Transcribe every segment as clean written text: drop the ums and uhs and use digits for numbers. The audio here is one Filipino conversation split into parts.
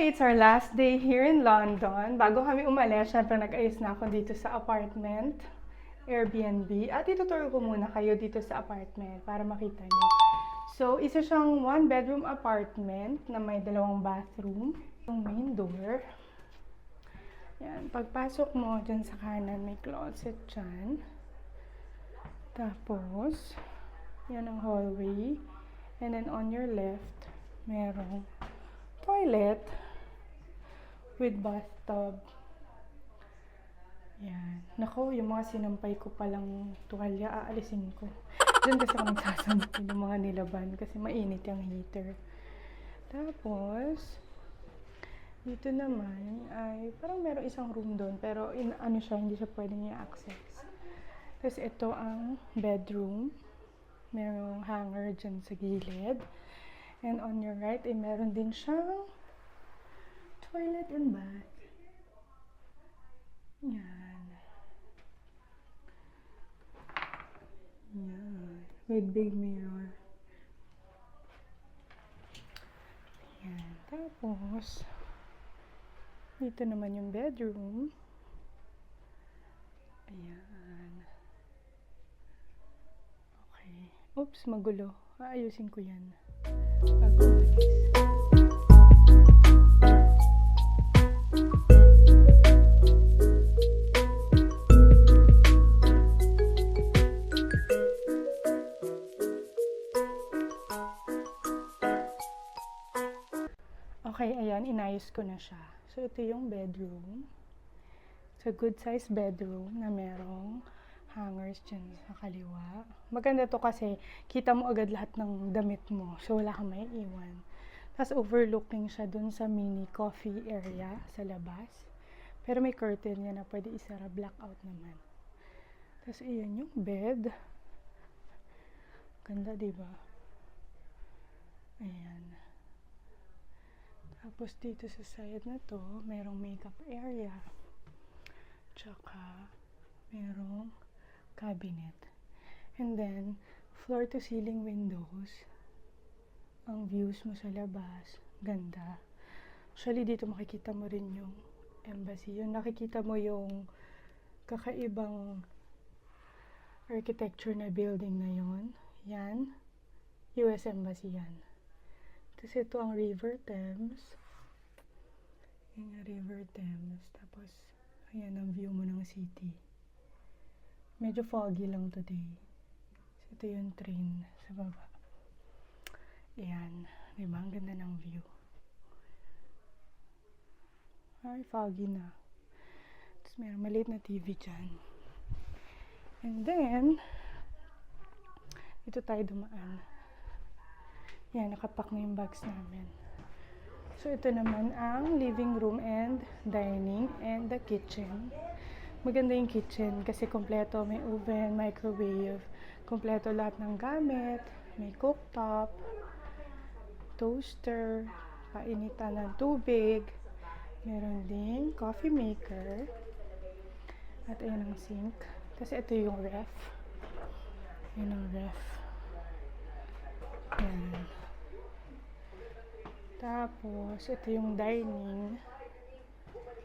Hi! It's our last day here in London. Bago kami umalis, syempre nag-ayos na ako dito sa apartment, Airbnb. At ituturo ko muna kayo dito sa apartment para makita nyo. So, isa siyang one-bedroom apartment na may 2 bathroom. Yung main door. Yan. Pagpasok mo dyan sa kanan, may closet dyan. Tapos, yan ang hallway. And then on your left, merong toilet with bathtub. Yan. Nako, yung mga sinampay ko palang tuwalya, aalisin ko. Diyan kasi ako nagsasampay ng mga nilaban kasi mainit yung heater. Tapos, dito naman ay parang meron isang room doon pero ano siya, hindi siya pwedeng i-access. Tapos ito ang bedroom. Merong hanger dyan sa gilid. And on your right, ay meron din siyang toilet and bath. Yan. Yan. With big mirror. Yan. Tapos, dito naman yung bedroom. Ayan. Okay. Oops, magulo. Aayusin ko yan. Bago umalis. Okay, ayan, inayos ko na siya. So, ito yung bedroom. It's a good size bedroom na merong hangers dyan sa kaliwa. Maganda to kasi kita mo agad lahat ng damit mo. So, wala kang may iwan. Tapos, overlooking siya dun sa mini coffee area sa labas. Pero may curtain yan na pwede isara. Blackout naman. Tapos, iyan yung bed. Ganda, diba? Ayan. Tapos, dito sa side na to, merong makeup area. Tsaka, merong cabinet. And then, floor to ceiling windows. Ang views mo sa labas. Ganda. Actually, dito makikita mo rin yung embassy. Yung nakikita mo yung kakaibang architecture na building na yon. Yan. US Embassy yan. Tapos ito ang River Thames. Yan yung River Thames. Tapos, ayan ang view mo ng city. Medyo foggy lang today. So, ito yung train sa baba. Ayan. Diba? Ang ganda ng view. Ay, foggy na. Tapos, mayroon maliit na TV dyan. And then, dito tayo dumaan. Yan, nakapack na yung bags namin. So, ito naman ang living room and dining and the kitchen. Maganda yung kitchen kasi kompleto. May oven, microwave, kompleto lahat ng gamit. May cooktop, toaster, painitan ng tubig. Meron din coffee maker. At ayan ang sink. Kasi ito yung ref. Ayan ang ref. Ayan. Tapos, ito yung dining.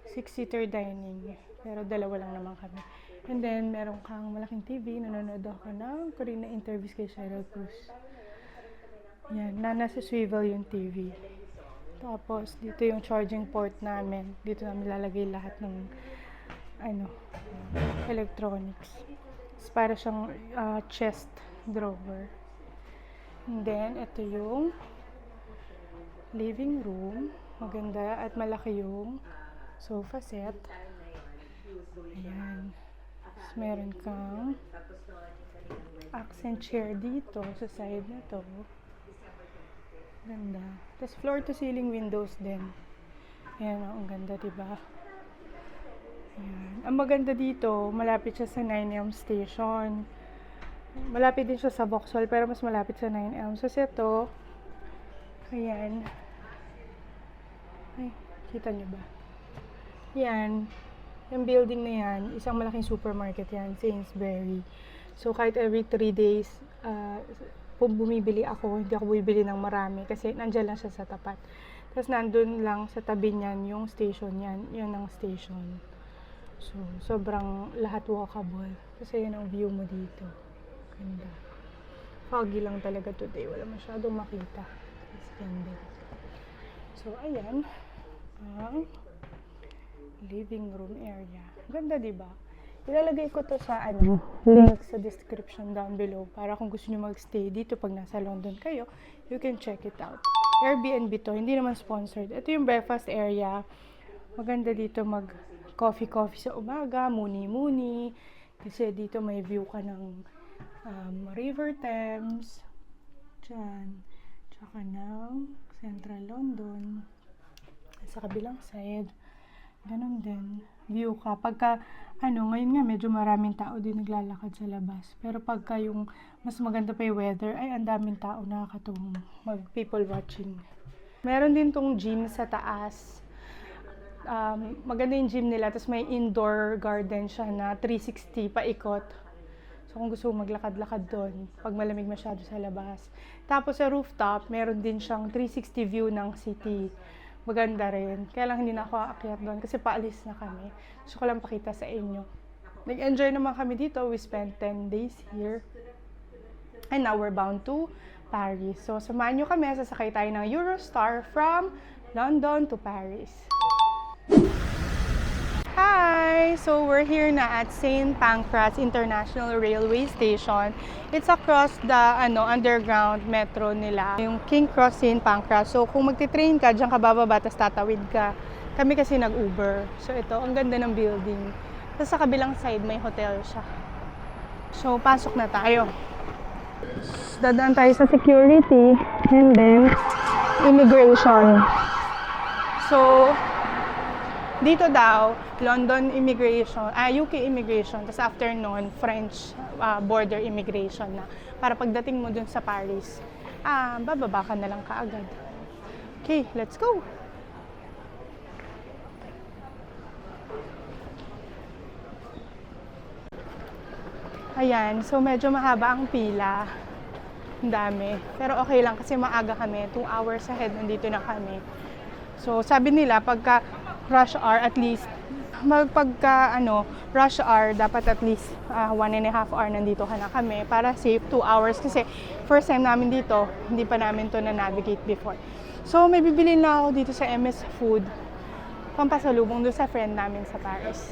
6-seater dining. Pero 2 lang naman kami. And then, meron kang malaking TV. Nanonood ako ng Korean na interviews kay Sheryl Cruz. Yan. Nasa swivel yung TV. Tapos, dito yung charging port namin. Dito namin lalagay lahat ng electronics. It's para siyang chest drawer. And then, ito yung living room. Maganda at malaki yung sofa set. Ayan. Tapos, meron kang accent chair dito sa side na to. Ganda. Tapos, floor to ceiling windows din. Ayan, ang ganda, diba? Ayan. Ang maganda dito, malapit siya sa 9 Elms Station. Malapit din siya sa Vauxhall, pero mas malapit sa 9 Elms. So, ito, ayan. Ay, kita nyo ba? Yan. Yung building na yan, isang malaking supermarket yan, Sainsbury. So, kahit every 3 days, bumibili ako, hindi ako bumibili ng marami kasi nandyan lang siya sa tapat. Tapos nandun lang sa tabi niyan yung station yan. Yun ang station. So, sobrang lahat walkable. Kasi yun ang view mo dito. Ganda. Foggy lang talaga today. Wala masyadong makita. Extended. So, ayan. Ang living room area. Ganda, diba? Ilalagay ko to sa link sa description down below para kung gusto nyo magstay dito pag nasa London kayo, you can check it out. Airbnb to, hindi naman sponsored. Ito yung breakfast area. Maganda dito mag coffee sa umaga, muni. Kasi dito may view ka ng River Thames. Diyan. Tsaka ng Central London. Sa kabilang side. Ganon din. View ka. Pagka, ngayon nga medyo maraming tao din naglalakad sa labas. Pero pagka yung mas maganda pa yung weather, ay ang daming tao nakakatulong mag people watching. Meron din tong gym sa taas. Maganda yung gym nila. Tapos may indoor garden siya na 360 paikot. So kung gusto maglakad-lakad doon, pag malamig masyado sa labas. Tapos sa rooftop, meron din siyang 360 view ng city. Maganda rin. Kaya lang hindi na ako aakyat doon kasi paalis na kami. Gusto ko lang pakita sa inyo. Nag-enjoy naman kami dito. We spent 10 days here. And now we're bound to Paris. So samahan nyo kami. Sasakay tayo ng Eurostar from London to Paris. Hi! So we're here na at St. Pancras International Railway Station. It's across the underground metro nila, yung King Cross St. Pancras. So kung magti-train ka, diyan ka bababa, tapos tatawid ka. Kami kasi nag-Uber. So ito, ang ganda ng building. Tapos sa kabilang side, may hotel siya. So pasok na tayo. Dadaan tayo sa security and then immigration. So dito daw, London immigration, UK immigration, tapos after nun, French border immigration na. Para pagdating mo dun sa Paris, bababa ka na lang kaagad. Okay, let's go! Ayan, so medyo mahaba ang pila. Ang dami. Pero okay lang kasi maaga kami. 2 hours ahead, nandito na kami. So sabi nila, pagka rush hour at least, rush hour, dapat at least 1.5 hour nandito ka na kami para save 2 hours kasi first time namin dito, hindi pa namin to na-navigate before. So may bibili na ako dito sa MS Food, pampasalubong doon sa friend namin sa Paris.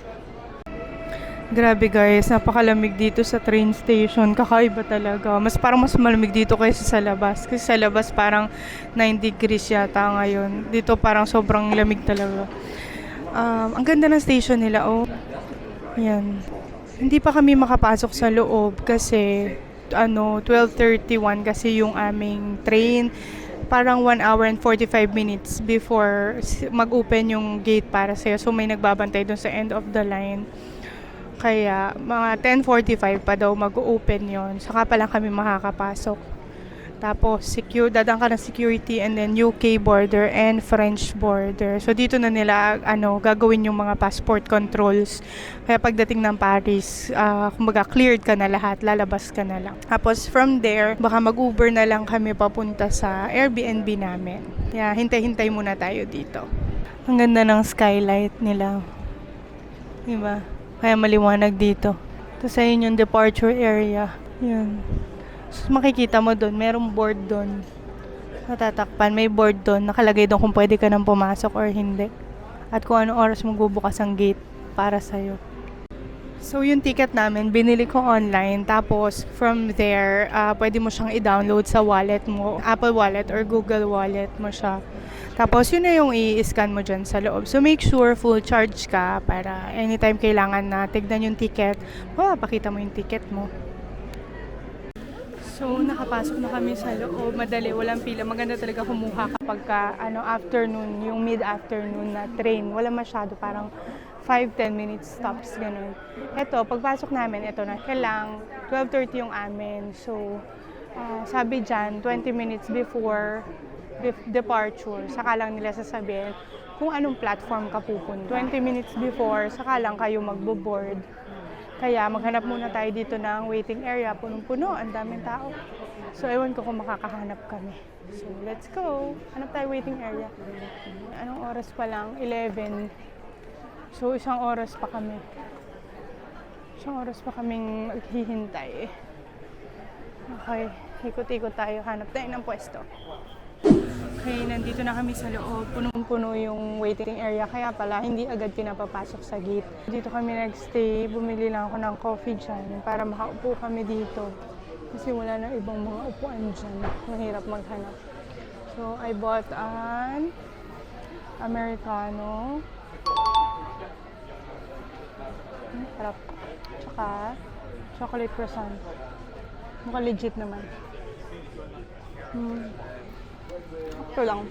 Grabe guys, napakalamig dito sa train station. Kakaiba talaga. Parang mas malamig dito kaysa sa labas. Kasi sa labas parang 9 degrees yata ngayon. Dito parang sobrang lamig talaga. Ang ganda ng station nila. Oh. Yan. Hindi pa kami makapasok sa loob kasi 12:31 kasi yung aming train. Parang 1 hour and 45 minutes before mag-open yung gate para sa'yo. So may nagbabantay doon sa end of the line. Kaya mga 10:45 pa daw mag-open yon. Saka pa lang kami makakapasok. Tapos dadaan ka ng security and then UK border and French border. So dito na nila gagawin yung mga passport controls. Kaya pagdating ng Paris, kumbaga cleared ka na lahat, lalabas ka na lang. Tapos from there, baka mag-Uber na lang kami papunta sa Airbnb namin. Kaya hintay-hintay muna tayo dito. Ang ganda ng skylight nila. Diba? Kaya maliwanag dito. Tapos ayun yung departure area. Yan. So, makikita mo doon, merong board doon. Natatakpan, may board doon. Nakalagay doon kung pwede ka nang pumasok or hindi. At kung anong oras magbubukas ang gate para sa'yo. So yung ticket namin, binili ko online. Tapos from there, pwede mo siyang i-download sa wallet mo. Apple Wallet or Google Wallet mo siya. Tapos yun na yung i-scan mo dyan sa loob. So make sure full charge ka para anytime kailangan na tignan yung ticket, pakita mo yung ticket mo. So nakapasok na kami sa loob. Madali, walang pila. Maganda talaga kumuha kapag afternoon, yung mid-afternoon na train. Wala masyado, parang 5-10 minutes stops, ganun. Ito, pagpasok namin, ito na lang, 12:30 yung amin. So, sabi dyan, 20 minutes before departure, saka lang nila sasabihin kung anong platform ka pupunta. 20 minutes before, saka lang kayo magbo-board. Kaya maghanap muna tayo dito ng waiting area, punong-puno, ang daming tao. So, ewan ko kung makakahanap kami. So, let's go. Hanap tayo waiting area. Anong oras pa lang? 11. So, isang oras pa kami. Isang oras pa kaming maghihintay. Okay, ikot-ikot tayo. Hanap tayo ng pwesto. Okay, nandito na kami sa loob. Punong-puno yung waiting area. Kaya pala, hindi agad pinapapasok sa gate. Dito kami nagstay. Bumili lang ako ng coffee dyan para makaupo kami dito. Kasi wala na ibang mga upuan dyan. Mahirap maghanap. So, I bought an Americano. Harap. Tsaka, chocolate croissant. Mukha legit naman. Ito lang.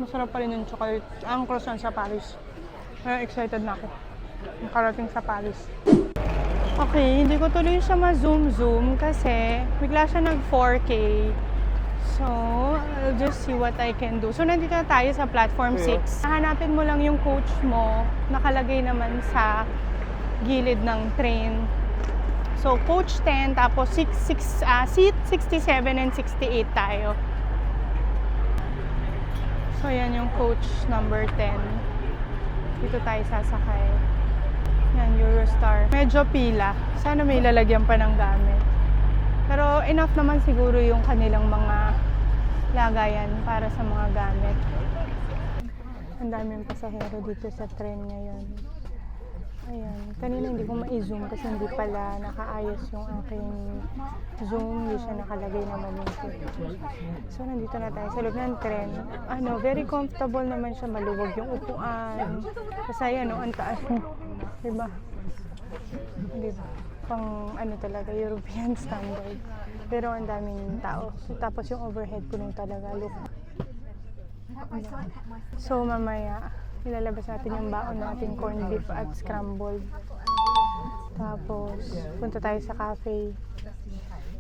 Masarap pa rin yung chocolate. Ang croissant sa Paris. Kaya excited na ako. Nakarating sa Paris. Okay, hindi ko tuloy siya ma-zoom kasi bigla siya nag 4K. So, I'll just see what I can do. So, nandito na tayo sa platform 6. Hanapin mo lang yung coach mo. Nakalagay naman sa gilid ng train. So, coach 10, tapos seat 67 and 68 tayo. So, yan yung coach number 10. Dito tayo sasakay. Yan, Eurostar. Medyo pila. Sana may lalagyan pa ng gamit. Pero enough naman siguro yung kanilang mga lagayan para sa mga gamit. Ang daming pasahero dito sa train ngayon. Ayan. Kanina hindi ko ma-zoom kasi hindi pala nakaayos yung aking zoom. Hindi siya nakalagay na malinti. So, nandito na tayo sa loob ng tren. Very comfortable naman siya. Maluwag yung upuan. Kasi ang taas mo. Diba? Diba? Pang talaga, European standard. Pero ang daming tao. Tapos yung overhead puno talaga. Look. So, mamaya, ilalabas natin yung baon natin, corned beef at scrambled. Tapos, punta tayo sa cafe.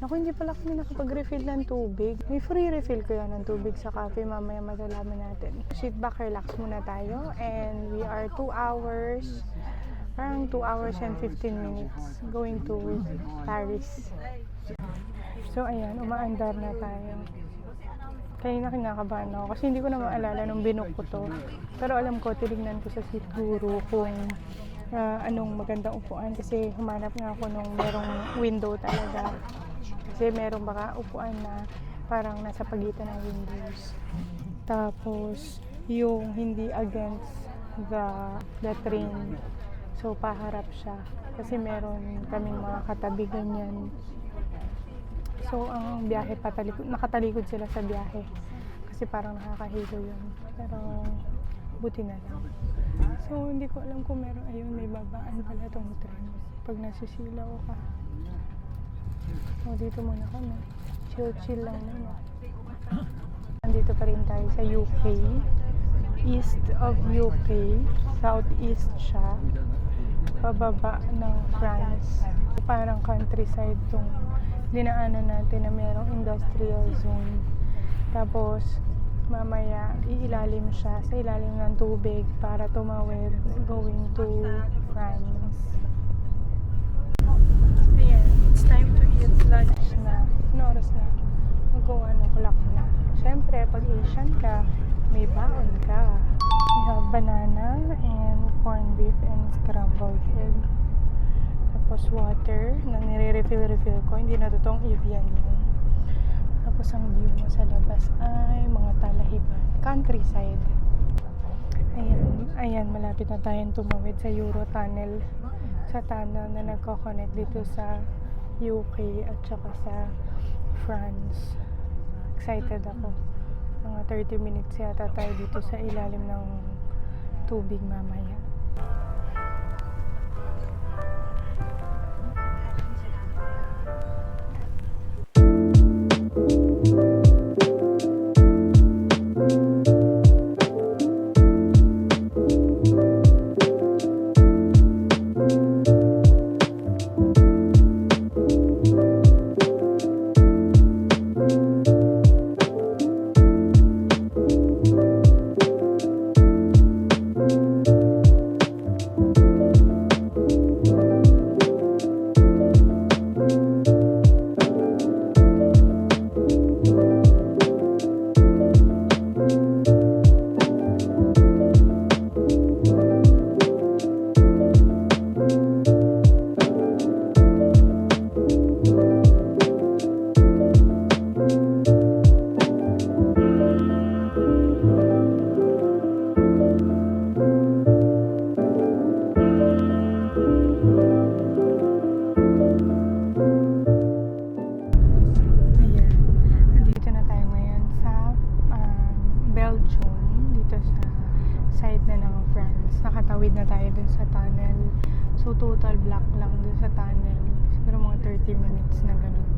Naku, hindi pala kami nakapag-refill ng tubig. May free refill kaya ng tubig sa cafe. Mamaya malalaman natin. Sit back, relax muna tayo. And we are 2 hours, parang 2 hours and 15 minutes going to Paris. So, ayan, umaandar na tayo. Kanina kinakabahan ako kasi hindi ko na maalala nung binook ko to. Pero alam ko, tinignan ko sa Seat Guru kung anong magandang upuan kasi humanap nga ako nung merong window talaga. Kasi merong baka upuan na parang nasa pagitan ng windows. Tapos, yung hindi against the train. So, paharap siya. Kasi meron kaming mga katabi ganyan. So, ang biyahe nakatalikod sila sa biyahe. Kasi parang nakakahilo yun. Pero, buti na lang. So, hindi ko alam kung meron. Ayun, may babaan pala itong train. Pag nasisilaw ka. So, dito muna kami. Chill lang muna. Nandito pa rin tayo sa UK. East of UK. Southeast siya. Pababa ng France. Parang countryside tong dinaanan natin na merong industrial zone. Tapos, mamaya, iilalim siya sa ilalim ng tubig para tumawid going to France. Ayan, it's time to eat lunch na. Ano oras na? Mag-1 o'clock na. Siyempre, pag Asian ka, may baon ka. We have banana and corned beef and scrambled egg. Tapos water na nire-refill ko. Hindi na totoong Evian yun. Tapos ang view mo sa labas ay mga talahiban. Countryside. Ayan, malapit na tayong tumawid sa Eurotunnel. Sa tunnel na nagko-connect dito sa UK at saka sa France. Excited ako. Mga 30 minutes yata tayo dito sa ilalim ng tubig mamaya. friends. Nakatawid na tayo dun sa tunnel. So, total block lang dun sa tunnel. Siguro mga 30 minutes na ganun.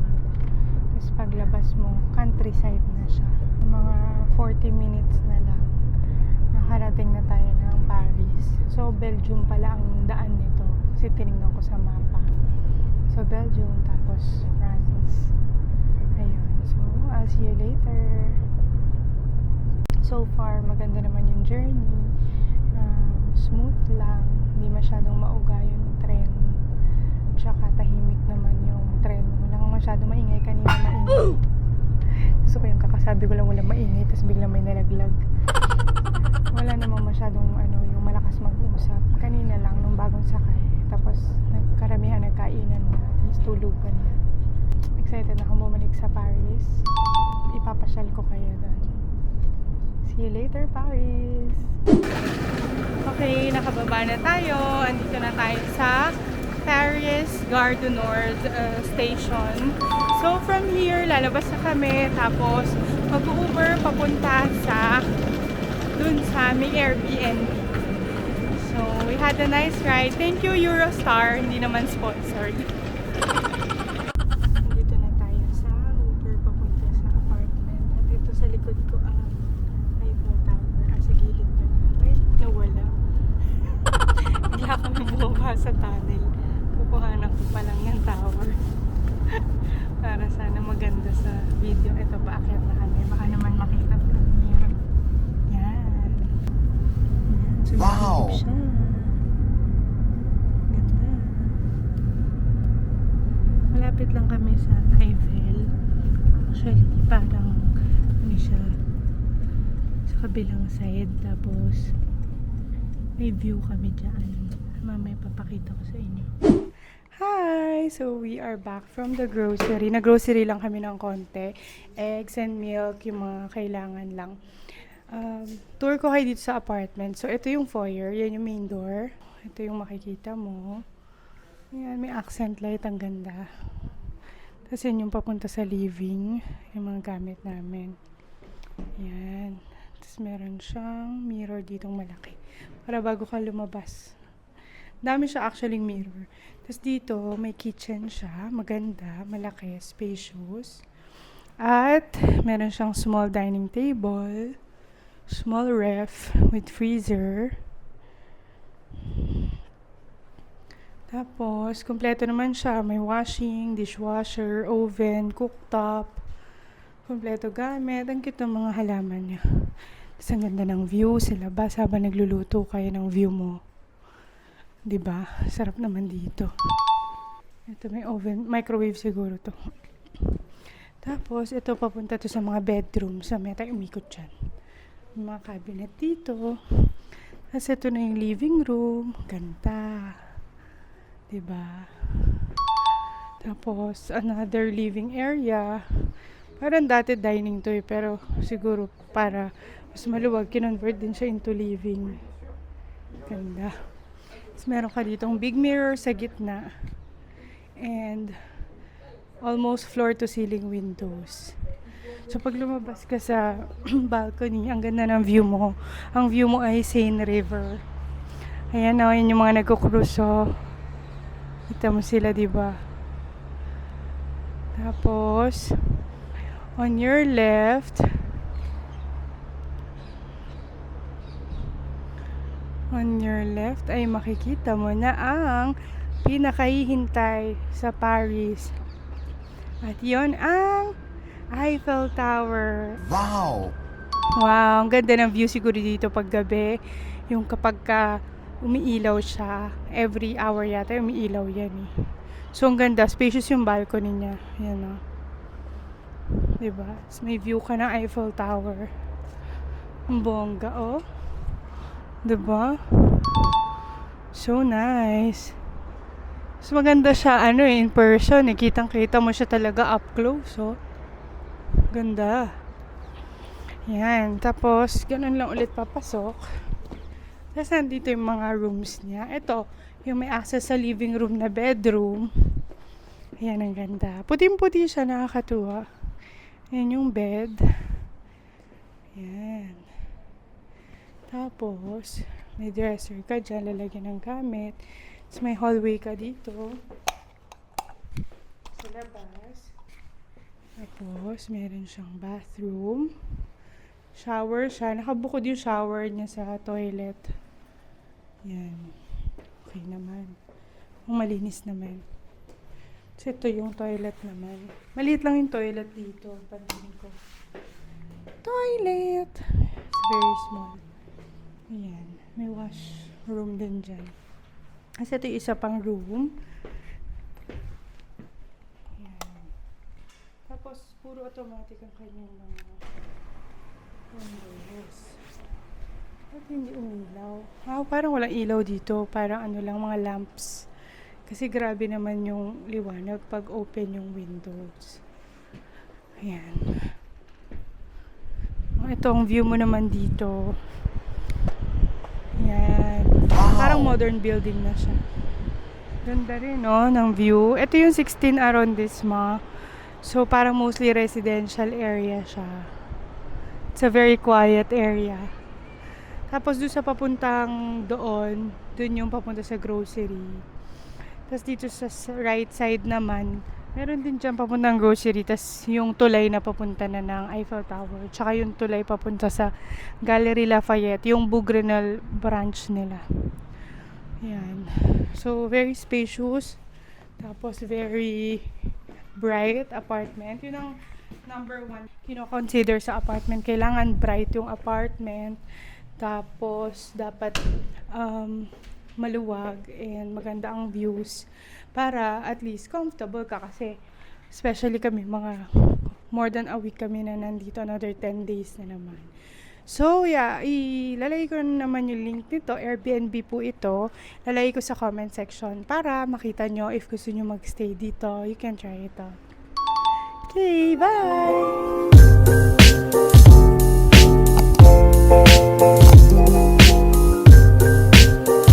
Tapos paglabas mo, countryside na siya. Mga 40 minutes na lang. Nakarating na tayo ng Paris. So, Belgium pala ang daan nito. Kasi tinignan ko sa mapa. So, Belgium, tapos France. Ayun. So, I'll see you later. So far, maganda naman yung journey. Smooth lang. Hindi masyadong mauga yung tren. Tsaka tahimik naman yung tren. Walang masyadong maingay. Kanina maingay. Gusto ko yung kakasabi ko lang walang maingay. Tapos biglang may nalaglag. Wala namang masyadong yung malakas mag-usap. Kanina lang, nung bagong sakay. Tapos karamihan nagkainan na. Tapos tulugan na. Excited na akong bumalik sa Paris. Ipapasyal ko kayo doon. See you later, Paris! Okay, nakababa na tayo. Andito na tayo sa Paris Gare du Nord station. So, from here, lalabas na kami. Tapos, mag-Uber papunta sa dun sa may Airbnb. So, we had a nice ride. Thank you, Eurostar. Hindi naman sponsored. Dito na tayo sa Uber papunta sa apartment. At ito sa likod ko ang Eiffel Tower. Sa gilid pa na. Wait, nawala. Bigla kami bumaba sa tunnel. Kukuhanan ko pa lang ng tower. Para sana maganda sa video. Ito, paakyat na kami. Baka naman makita ko. Yan. So, wow! siya. Ganda. Malapit lang kami sa Eiffel. Actually, parang siya sa kabilang side. Tapos, may view kami dyan. Mamaya papakita ko sa inyo. Hi! So, we are back from the grocery. Nag-grocery lang kami ng konti. Eggs and milk, yung mga kailangan lang. Tour ko kayo dito sa apartment. So, ito yung foyer. Yan yung main door. Ito yung makikita mo. Yan, may accent light. Ang ganda. Tapos yan yung papunta sa living. Yung mga gamit namin. Yan. Tapos meron siyang mirror ditong malaki. Para bago ka lumabas. Dami siya actually mirror. Tapos dito, may kitchen siya. Maganda, malaki, spacious. At meron siyang small dining table. Small ref with freezer. Tapos, kompleto naman siya. May washing, dishwasher, oven, cooktop. Kompleto gamit. Ang cute ng mga halaman niya. Tapos ang ganda ng view sa labas habang nagluluto kayo ng view mo. Diba? Sarap naman dito. Ito may oven, microwave siguro to. Tapos, ito papunta to sa mga bedroom. Sa may tayo umikot dyan. May mga cabinet dito. Tapos ito na yung living room. Ganda. Diba? Tapos, another living area. Parang dati dining to eh. Pero siguro para mas maluwag, kinonvert din siya into living. Ganda. Tapos meron ka ditong big mirror sa gitna. And almost floor to ceiling windows. So pag lumabas ka sa balcony, ang ganda ng view mo. Ang view mo ay Seine River. Ayan o, yun yung mga nagko-cruise. So, kita mo sila, diba? Tapos, on your left, ay makikita mo na ang pinakahihintay sa Paris. At yon ang Eiffel Tower. Wow! Wow, ang ganda ng view siguro dito pag gabi. Yung kapag umiilaw siya, every hour yata umiilaw yan eh. So ang ganda, spacious yung balcony niya. Yan o. Diba? So, may view ka ng Eiffel Tower. Ang bongga oh. Diba? So nice. So maganda siya in person eh. Kitang-kita mo siya talaga up close oh. Ganda. Yan. Tapos ganun lang ulit papasok. Tapos nandito yung mga rooms niya. Ito, yung may access sa living room na bedroom. Ayan, ang ganda. Puting-puti siya, nakakatuwa. Ayan yung bed. Ayan. Tapos, May dresser ka dyan, lalagyan ng gamit. Tapos may hallway ka dito. Sa labas. Tapos, meron siyang bathroom. Shower siya. Nakabukod yung shower niya sa toilet. Yan. Okay naman. Malinis naman. So, ito yung toilet naman. Maliit lang yung toilet dito. Pansin ko. Toilet! It's very small. Ayan. May washroom din dyan. Kasi ito yung isa pang room. Ayan. Tapos, puro automatic ang kanyang mga windows. Ba't hindi umilaw? Parang walang ilaw dito. Parang ano lang, mga lamps. Kasi grabe naman yung liwanag pag open yung windows. Ayan. Ito ang view mo naman dito. Ayan. Parang modern building na siya. Ganda rin, no, ng view. Ito yung 16 arrondissement. So, parang mostly residential area siya. It's a very quiet area. Tapos, doon sa papuntang doon yung papunta sa grocery. Tapos, dito sa right side naman, meron din dyan papuntang grocery. Tapos, yung tulay na papunta na ng Eiffel Tower. Tsaka yung tulay papunta sa Galerie Lafayette. Yung Bouguerenal branch nila. Yan. So, very spacious. Tapos, very bright apartment. Yun ang number one consider sa apartment. Kailangan bright yung apartment. Tapos, dapat maluwag and maganda ang views para at least comfortable ka kasi especially kami mga more than a week kami na nandito, another 10 days na naman. So yeah, ilalagay ko na naman yung link nito, Airbnb po ito, lalagay ko sa comment section para makita nyo if gusto nyo magstay dito, you can try it out. Okay, bye!